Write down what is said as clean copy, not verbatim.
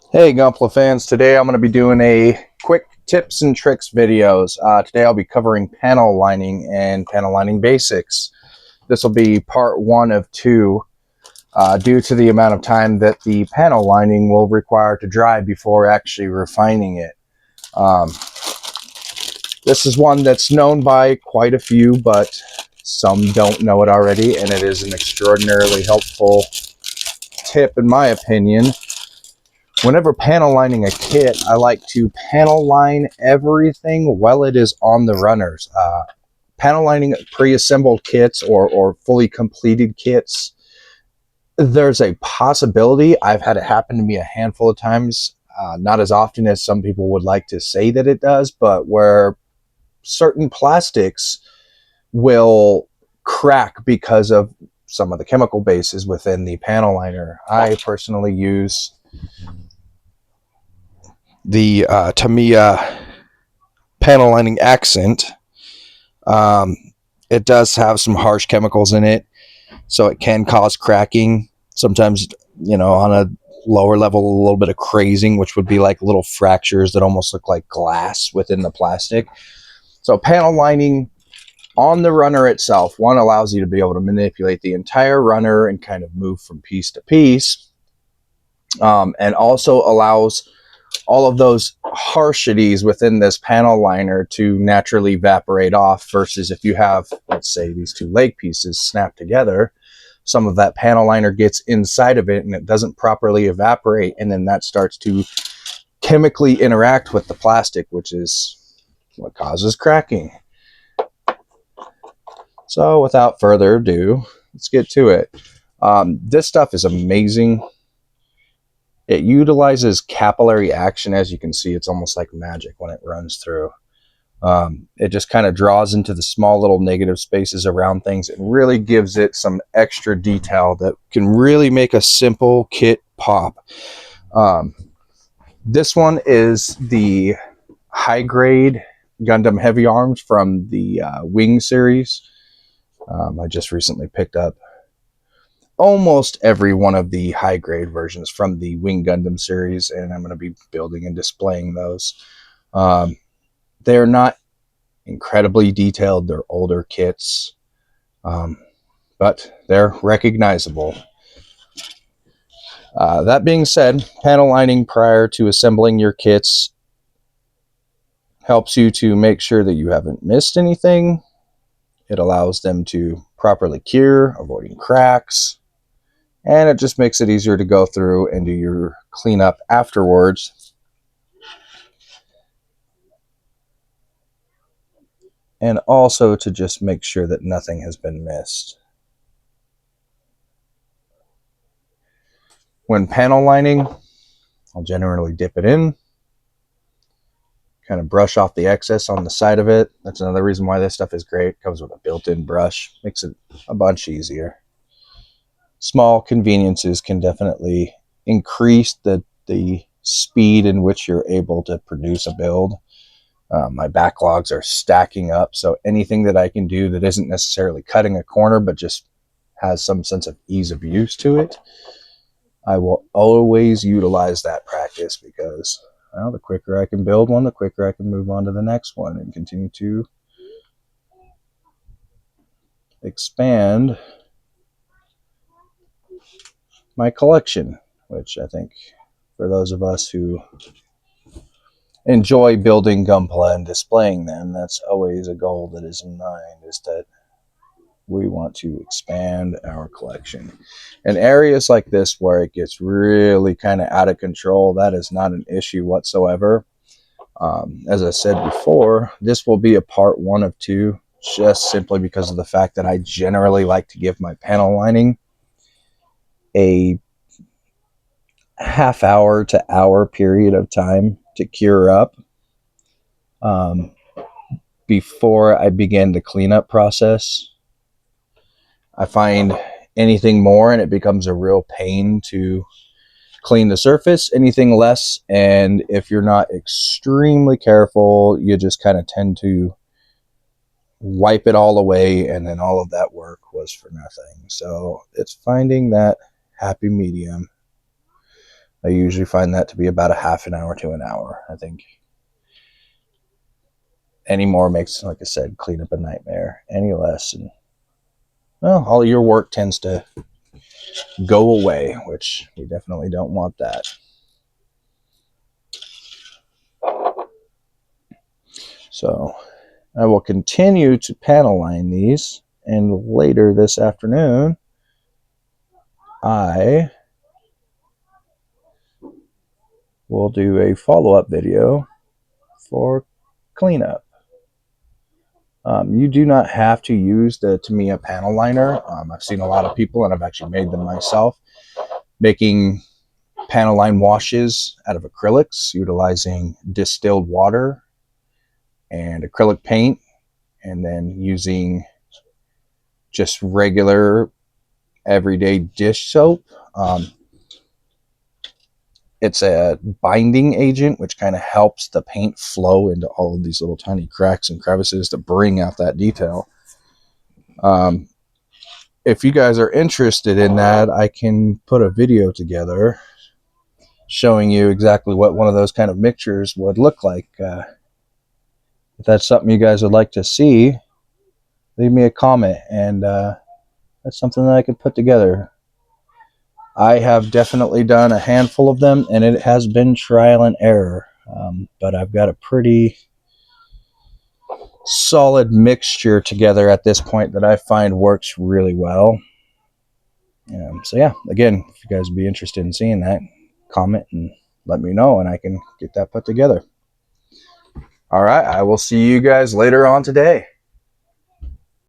Hey Gunpla fans, today I'm going to be doing a quick tips and tricks videos. Today I'll be covering panel lining and panel lining basics. This will be part one of two due to the amount of time that the panel lining will require to dry before actually refining it. Um, this is one that's known by quite a few, but some don't know it already, and it is an extraordinarily helpful tip in my opinion. Whenever panel lining a kit, I like to panel line everything while it is on the runners. Panel lining pre-assembled kits or fully completed kits, there's a possibility, I've had it happen to me a handful of times, not as often as some people would like to say that it does, but where certain plastics will crack because of some of the chemical bases within the panel liner. I personally use the Tamiya panel lining accent. Um, it does have some harsh chemicals in it, so it can cause cracking. Sometimes, on a lower level, a little bit of crazing, which would be like little fractures that almost look like glass within the plastic. So panel lining on the runner itself, one, allows you to be able to manipulate the entire runner and kind of move from piece to piece, and also allows all of those harshities within this panel liner to naturally evaporate off, versus if you have, let's say, these two leg pieces snapped together, some of that panel liner gets inside of it and it doesn't properly evaporate, and then that starts to chemically interact with the plastic, which is what causes cracking. So without further ado, let's get to it. This stuff is amazing. It utilizes capillary action. As you can see, it's almost like magic when it runs through. It just kind of draws into the small little negative spaces around things and really gives it some extra detail that can really make a simple kit pop. This one is the high grade Gundam Heavy Arms from the Wing series. I just recently picked up almost every one of the high grade versions from the Wing Gundam series, and I'm going to be building and displaying those. They're not incredibly detailed, they're older kits, but they're recognizable. That being said, panel lining prior to assembling your kits helps you to make sure that you haven't missed anything. It allows them to properly cure, avoiding cracks, and it just makes it easier to go through and do your cleanup afterwards, and also to just make sure that nothing has been missed. When panel lining, I'll generally dip it in, kind of brush off the excess on the side of it. That's another reason why this stuff is great. It comes with a built-in brush, makes it a bunch easier. Small conveniences can definitely increase the speed in which you're able to produce a build. My backlogs are stacking up, so anything that I can do that isn't necessarily cutting a corner but just has some sense of ease of use to it, I will always utilize that practice, because, well, the quicker I can build one, the quicker I can move on to the next one and continue to expand my collection, which I think for those of us who enjoy building Gunpla and displaying them, that's always a goal that is in mind, is that we want to expand our collection. In areas like this where it gets really kind of out of control, that is not an issue whatsoever. As I said before, this will be a part one of two, just simply because of the fact that I generally like to give my panel lining a half-hour to hour period of time to cure up, um, before I begin the cleanup process. I find anything more and it becomes a real pain to clean the surface. Anything less, and if you're not extremely careful, you just kind of tend to wipe it all away, and then all of that work was for nothing. So it's finding that happy medium. I usually find that to be about a half an hour to an hour. I think any more makes, like I said, cleanup a nightmare. Any less, and well, all your work tends to go away, which we definitely don't want that. So I will continue to panel line these, and later this afternoon I will do a follow-up video for cleanup. You do not have to use the Tamiya panel liner. I've seen a lot of people, and I've actually made them myself, making panel line washes out of acrylics, utilizing distilled water and acrylic paint, and then using just regular everyday dish soap. It's a binding agent, which kind of helps the paint flow into all of these little tiny cracks and crevices to bring out that detail. If you guys are interested in that, I can put a video together showing you exactly what one of those kind of mixtures would look like. If that's something you guys would like to see, leave me a comment, and that's something that I can put together. I have definitely done a handful of them, and it has been trial and error, but I've got a pretty solid mixture together at this point that I find works really well. So yeah, again, if you guys would be interested in seeing that, comment and let me know, and I can get that put together. All right, I will see you guys later on today.